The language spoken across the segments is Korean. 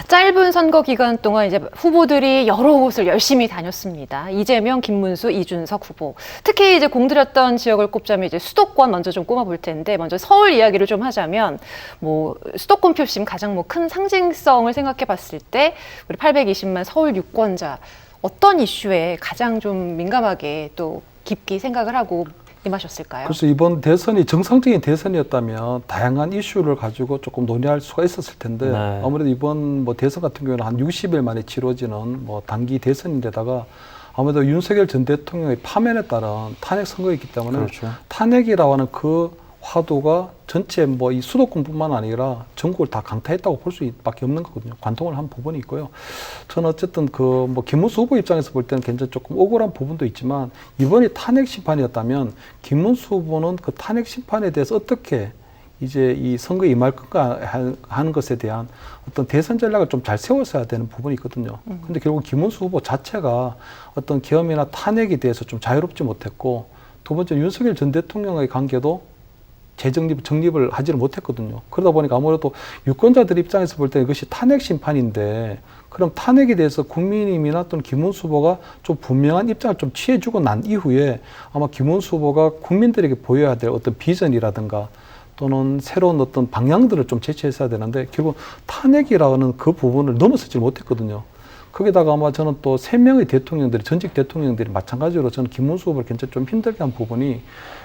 짧은 선거 기간 동안 이제 후보들이 여러 곳을 열심히 다녔습니다. 이재명, 김문수, 이준석 후보. 특히 이제 공들였던 지역을 꼽자면 이제 수도권 먼저 좀 꼽아볼 텐데, 먼저 서울 이야기를 좀 하자면, 수도권 표심 가장 큰 상징성을 생각해 봤을 때, 우리 820만 서울 유권자, 어떤 이슈에 가장 좀 민감하게 또 깊게 생각을 하고 임하셨을까요? 그래서 이번 대선이 정상적인 대선이었다면 다양한 이슈를 가지고 조금 논의할 수가 있었을 텐데 네. 아무래도 이번 대선 같은 경우는 한 60일 만에 치러지는 단기 대선인데다가 아무래도 윤석열 전 대통령의 파면에 따른 탄핵 선거였기 때문에 그렇죠. 탄핵이라고 하는 그 화두가 전체 이 수도권뿐만 아니라 전국을 다 강타했다고 볼 수밖에 없는 거거든요. 관통을 한 부분이 있고요. 저는 어쨌든 김문수 후보 입장에서 볼 때는 굉장히 조금 억울한 부분도 있지만 이번이 탄핵 심판이었다면 김문수 후보는 그 탄핵 심판에 대해서 어떻게 이제 이 선거에 임할 건가 하는 것에 대한 어떤 대선 전략을 좀 잘 세웠어야 되는 부분이 있거든요. 근데 결국 김문수 후보 자체가 어떤 계엄이나 탄핵에 대해서 좀 자유롭지 못했고, 두 번째 윤석열 전 대통령의 관계도 정립을 하지를 못했거든요. 그러다 보니까 아무래도 유권자들 입장에서 볼 때 이것이 탄핵 심판인데, 그럼 탄핵에 대해서 국민의힘이나 또는 김문수 후보가 좀 분명한 입장을 좀 취해주고 난 이후에 아마 김문수 후보가 국민들에게 보여야 될 어떤 비전이라든가 또는 새로운 어떤 방향들을 좀 제시했어야 되는데 결국 탄핵이라는 그 부분을 넘어서지 못했거든요. 거기다가 아마 저는 또 3명의 대통령들이, 전직 대통령들이 마찬가지로 저는 김문수 후보를 굉장히 좀 힘들게 한 부분이,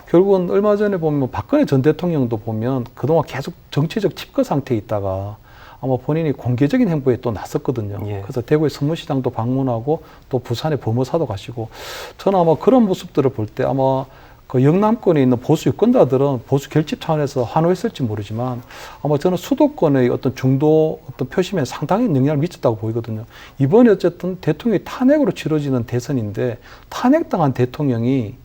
결국은 얼마 전에 보면 박근혜 전 대통령도 보면 그동안 계속 정치적 칩거 상태에 있다가 아마 본인이 공개적인 행보에 또 나섰거든요. 예. 그래서 대구의 서문시장도 방문하고 또 부산의 범어사도 가시고, 저는 아마 그런 모습들을 볼 때 아마 그 영남권에 있는 보수 유권자들은 보수 결집 차원에서 환호했을지 모르지만 아마 저는 수도권의 어떤 중도 어떤 표심에 상당히 영향을 미쳤다고 보이거든요. 이번에 어쨌든 대통령이 탄핵으로 치러지는 대선인데 탄핵당한 대통령이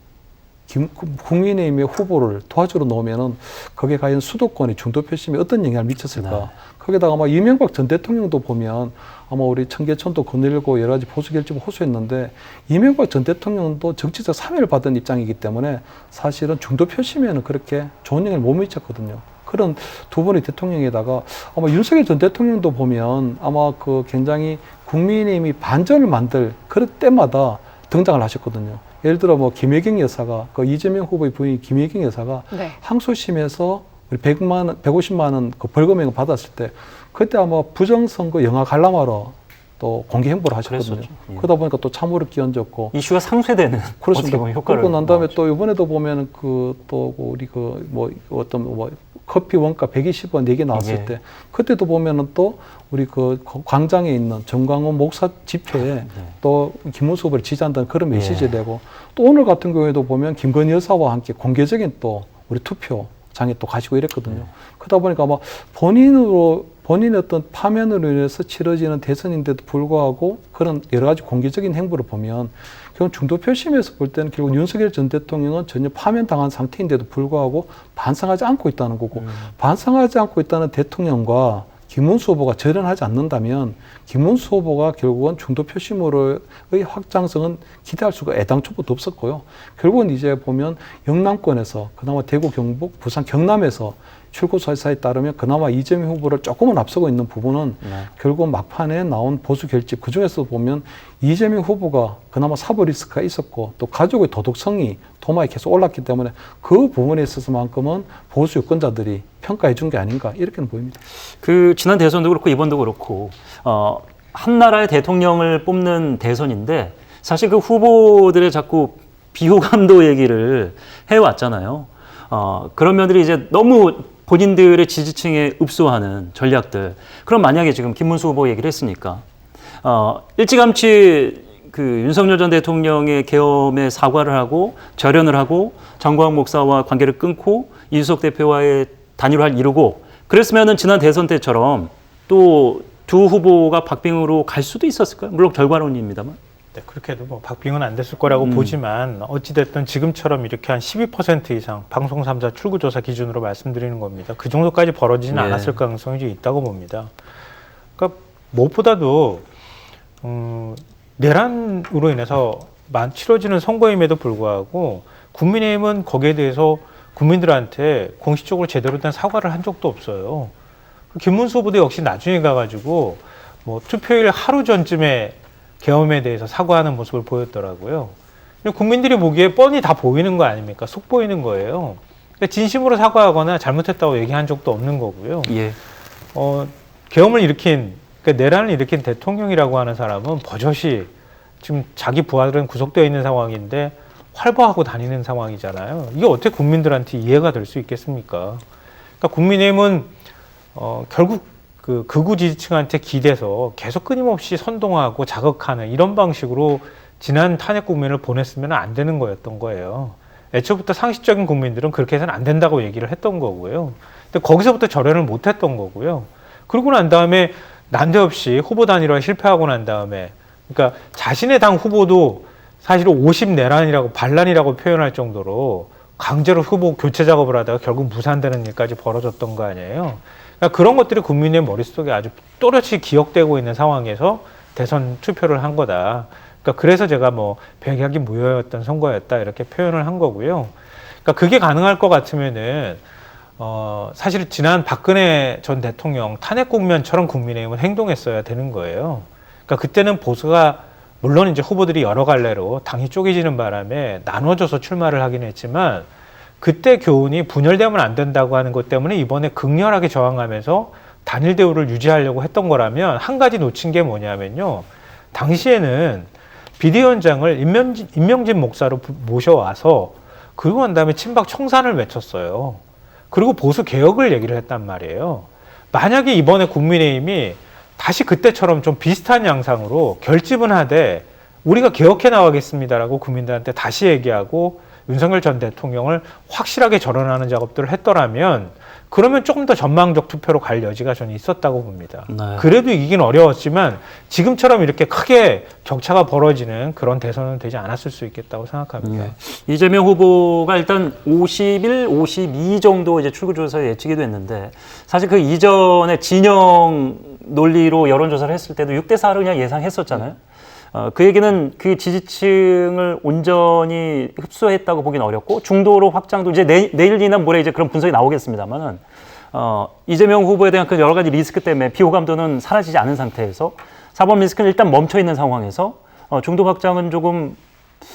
국민의힘의 후보를 도와주러 놓으면은 거기에 과연 수도권의 중도 표심에 어떤 영향을 미쳤을까? 네. 거기다가 아마 이명박 전 대통령도 보면 아마 우리 청계천도 거닐고 여러 가지 보수 결집을 호소했는데 이명박 전 대통령도 정치적 사면을 받은 입장이기 때문에 사실은 중도 표심에는 그렇게 좋은 영향을 못 미쳤거든요. 그런 두 분의 대통령에다가 아마 윤석열 전 대통령도 보면 아마 굉장히 국민의힘이 반전을 만들 그럴 때마다 등장을 하셨거든요. 예를 들어 김혜경 여사가 이재명 후보의 부인 김혜경 여사가 네. 항소심에서 우리 150만 원 벌금액을 받았을 때 그때 아마 부정선거 영화 관람하러 또 공개 행보를 하셨거든요. 예. 그러다 보니까 또 참으로 끼얹었고 이슈가 상쇄되는 그렇습니다. 효과를. 그러고 난 다음에 또 이번에도 보면 우리 커피 원가 120원 내게 나왔을 예. 때 그때도 보면은 또 우리 광장에 있는 정광훈 목사 집회에 네. 또 김문수 후보를 지지한다는 그런 메시지를 내고, 또 오늘 같은 경우에도 보면 김건희 여사와 함께 공개적인 또 우리 투표장에 또 가시고 이랬거든요. 그러다 보니까 아마 본인의 어떤 파면으로 인해서 치러지는 대선인데도 불구하고 그런 여러 가지 공개적인 행보를 보면 결국 중도 표심에서 볼 때는 결국 윤석열 전 대통령은 전혀 파면당한 상태인데도 불구하고 반성하지 않고 있다는 거고, 반성하지 않고 있다는 대통령과 김문수 후보가 절연하지 않는다면 김문수 후보가 결국은 중도 표심으로의 확장성은 기대할 수가 애당초부터 없었고요. 결국은 이제 보면 영남권에서 그나마 대구, 경북, 부산, 경남에서 출구조사에 따르면 그나마 이재명 후보를 조금은 앞서고 있는 부분은 결국 막판에 나온 보수 결집, 그중에서 보면 이재명 후보가 그나마 사법 리스크가 있었고 또 가족의 도덕성이 도마에 계속 올랐기 때문에 그 부분에 있어서만큼은 보수 유권자들이 평가해 준 게 아닌가 이렇게는 보입니다. 지난 대선도 그렇고 이번도 그렇고 한 나라의 대통령을 뽑는 대선인데 사실 그 후보들의 자꾸 비호감도 얘기를 해왔잖아요. 그런 면들이 이제 너무 본인들의 지지층에 읍소하는 전략들. 그럼 만약에 지금 김문수 후보 얘기를 했으니까 일찌감치 윤석열 전 대통령의 계엄에 사과를 하고 절연을 하고 정광훈 목사와 관계를 끊고 이준석 대표와의 단일화를 이루고 그랬으면은 지난 대선 때처럼 또 두 후보가 박빙으로 갈 수도 있었을까요? 물론 결과론입니다만. 네, 그렇게 해도 박빙은 안 됐을 거라고 보지만 어찌됐든 지금처럼 이렇게 한 12% 이상 방송 3사 출구조사 기준으로 말씀드리는 겁니다. 그 정도까지 벌어지지는 않았을 가능성이 좀 있다고 봅니다. 그러니까 무엇보다도 내란으로 인해서 치러지는 선거임에도 불구하고 국민의힘은 거기에 대해서 국민들한테 공식적으로 제대로 된 사과를 한 적도 없어요. 김문수 후보도 역시 나중에 가가지고 뭐 투표일 하루 전쯤에 계엄에 대해서 사과하는 모습을 보였더라고요. 근데 국민들이 보기에 뻔히 다 보이는 거 아닙니까? 속 보이는 거예요. 근데 진심으로 사과하거나 잘못했다고 얘기한 적도 없는 거고요. 예. 계엄을 일으킨, 그러니까 내란을 일으킨 대통령이라고 하는 사람은 버젓이 지금 자기 부하들은 구속되어 있는 상황인데 활보하고 다니는 상황이잖아요. 이게 어떻게 국민들한테 이해가 될 수 있겠습니까? 그러니까 국민의힘은 결국 그 극우 지지층한테 기대서 계속 끊임없이 선동하고 자극하는 이런 방식으로 지난 탄핵 국면을 보냈으면 안 되는 거였던 거예요. 애초부터 상식적인 국민들은 그렇게 해서는 안 된다고 얘기를 했던 거고요. 근데 거기서부터 절연을 못 했던 거고요. 그러고 난 다음에 난데없이 후보 단일화 실패하고 난 다음에, 그러니까 자신의 당 후보도 사실 50 내란이라고 반란이라고 표현할 정도로 강제로 후보 교체 작업을 하다가 결국 무산되는 일까지 벌어졌던 거 아니에요. 그러니까 그런 것들이 국민의 머릿속에 아주 또렷이 기억되고 있는 상황에서 대선 투표를 한 거다. 그러니까 그래서 제가 뭐 백약이 무효였던 선거였다 이렇게 표현을 한 거고요. 그러니까 그게 가능할 것 같으면은 사실 지난 박근혜 전 대통령 탄핵 국면처럼 국민의힘은 행동했어야 되는 거예요. 그러니까 그때는 보수가 물론 이제 후보들이 여러 갈래로 당이 쪼개지는 바람에 나눠져서 출마를 하긴 했지만 그때 교훈이 분열되면 안 된다고 하는 것 때문에 이번에 극렬하게 저항하면서 단일 대우를 유지하려고 했던 거라면 한 가지 놓친 게 뭐냐면요. 당시에는 비대위원장을 임명진 목사로 모셔와서 그러고 난 다음에 친박 청산을 외쳤어요. 그리고 보수 개혁을 얘기를 했단 말이에요. 만약에 이번에 국민의힘이 다시 그때처럼 좀 비슷한 양상으로 결집은 하되 우리가 개혁해 나가겠습니다라고 국민들한테 다시 얘기하고 윤석열 전 대통령을 확실하게 절원하는 작업들을 했더라면 그러면 조금 더 전망적 투표로 갈 여지가 저는 있었다고 봅니다. 네. 그래도 이기긴 어려웠지만 지금처럼 이렇게 크게 격차가 벌어지는 그런 대선은 되지 않았을 수 있겠다고 생각합니다. 이재명 후보가 일단 51, 52 정도 이제 출구조사에 예측이 됐는데 사실 그 이전에 진영 논리로 여론조사를 했을 때도 6대 4를 그냥 예상했었잖아요. 그 얘기는 그 지지층을 온전히 흡수했다고 보기는 어렵고 중도로 확장도 이제 내일이나 모레 이제 그런 분석이 나오겠습니다만은 이재명 후보에 대한 그 여러 가지 리스크 때문에 비호감도는 사라지지 않은 상태에서 사법 리스크는 일단 멈춰 있는 상황에서 중도 확장은 조금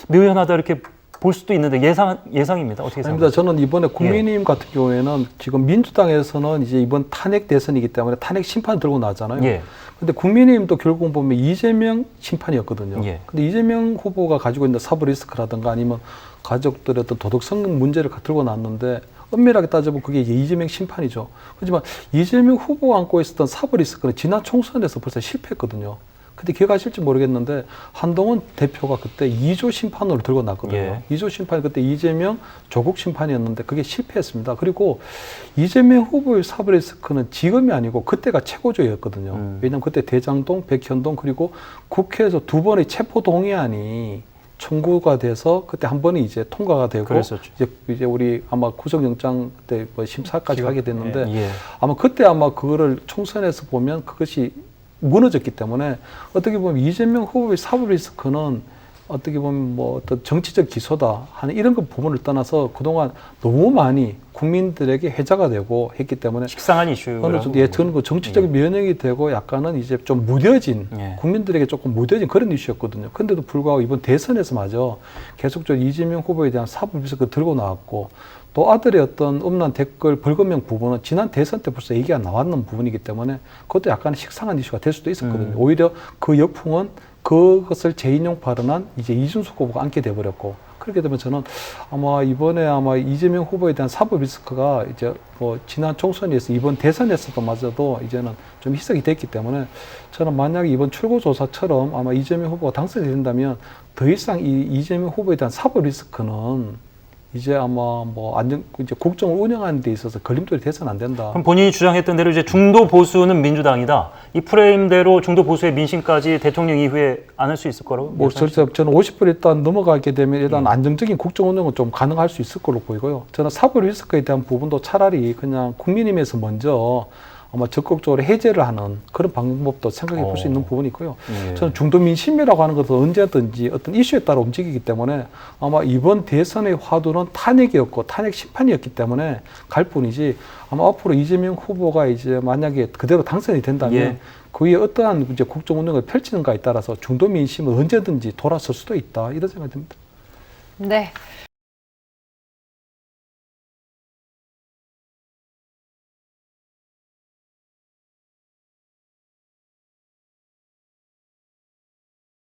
묘연하다 이렇게 볼 수도 있는데 예상입니다. 어떻게 생각하세요? 아닙니다. 저는 이번에 국민의힘 같은 경우에는 지금 민주당에서는 이제 이번 탄핵 대선이기 때문에 탄핵 심판 들고 나잖아요. 예. 근데 국민의힘도 결국 보면 이재명 심판이었거든요. 예. 근데 이재명 후보가 가지고 있는 사법 리스크라든가 아니면 가족들의 어떤 도덕성 문제를 들고 나왔는데 엄밀하게 따져보면 그게 이재명 심판이죠. 하지만 이재명 후보가 안고 있었던 사법 리스크는 지난 총선에서 벌써 실패했거든요. 근데 기억하실지 모르겠는데 한동훈 대표가 그때 2조 심판으로 들고 났거든요. 예. 2조 심판이 그때 이재명 조국 심판이었는데 그게 실패했습니다. 그리고 이재명 후보의 사법 리스크는 지금이 아니고 그때가 최고조였거든요. 왜냐하면 그때 대장동, 백현동 그리고 국회에서 두 번의 체포동의안이 청구가 돼서 그때 한 번이 이제 통과가 되고 그랬었죠. 이제 우리 아마 구속영장 때 뭐 심사까지 하게 됐는데 예. 아마 그때 아마 그거를 총선에서 보면 그것이 무너졌기 때문에 어떻게 보면 이재명 후보의 사법 리스크는 어떻게 보면 뭐 어떤 정치적 기소다 하는 이런 그 부분을 떠나서 그동안 너무 많이 국민들에게 해자가 되고 했기 때문에 식상한 이슈라고. 어느 정도 저는 그 정치적인 면역이 되고 약간은 이제 좀 무뎌진 국민들에게 조금 무뎌진 그런 이슈였거든요. 그런데도 불구하고 이번 대선에서마저 계속적으로 이재명 후보에 대한 사법 리스크 들고 나왔고 또 아들의 어떤 음란 댓글 벌금형 부분은 지난 대선 때 벌써 얘기가 나왔는 부분이기 때문에 그것도 약간 식상한 이슈가 될 수도 있었거든요. 오히려 그 역풍은 그것을 재인용 발언한 이제 이준석 후보가 안게 돼버렸고 그렇게 되면 저는 아마 이번에 아마 이재명 후보에 대한 사법 리스크가 이제 뭐 지난 총선에서 이번 대선에서도 마저도 이제는 좀 희석이 됐기 때문에 저는 만약에 이번 출구조사처럼 아마 이재명 후보가 당선이 된다면 더 이상 이 이재명 후보에 대한 사법 리스크는 이제 아마 뭐 이제 국정을 운영하는 데 있어서 걸림돌이 돼서는 안 된다. 그럼 본인이 주장했던 대로 이제 중도 보수는 민주당이다. 이 프레임대로 중도 보수의 민심까지 대통령 이후에 안 할 수 있을 거라고? 뭐 저는 50% 일단 넘어가게 되면 일단 안정적인 국정 운영은 좀 가능할 수 있을 걸로 보이고요. 저는 사법 리스크에 대한 부분도 차라리 그냥 국민의힘에서 먼저 아마 적극적으로 해제를 하는 그런 방법도 생각해 볼 수 있는 부분이 있고요. 예. 저는 중도 민심이라고 하는 것은 언제든지 어떤 이슈에 따라 움직이기 때문에 아마 이번 대선의 화두는 탄핵이었고 탄핵 심판이었기 때문에 갈 뿐이지 아마 앞으로 이재명 후보가 이제 만약에 그대로 당선이 된다면 그 위에 어떠한 이제 국정 운영을 펼치는가에 따라서 중도 민심은 언제든지 돌아설 수도 있다 이런 생각이 듭니다. 네.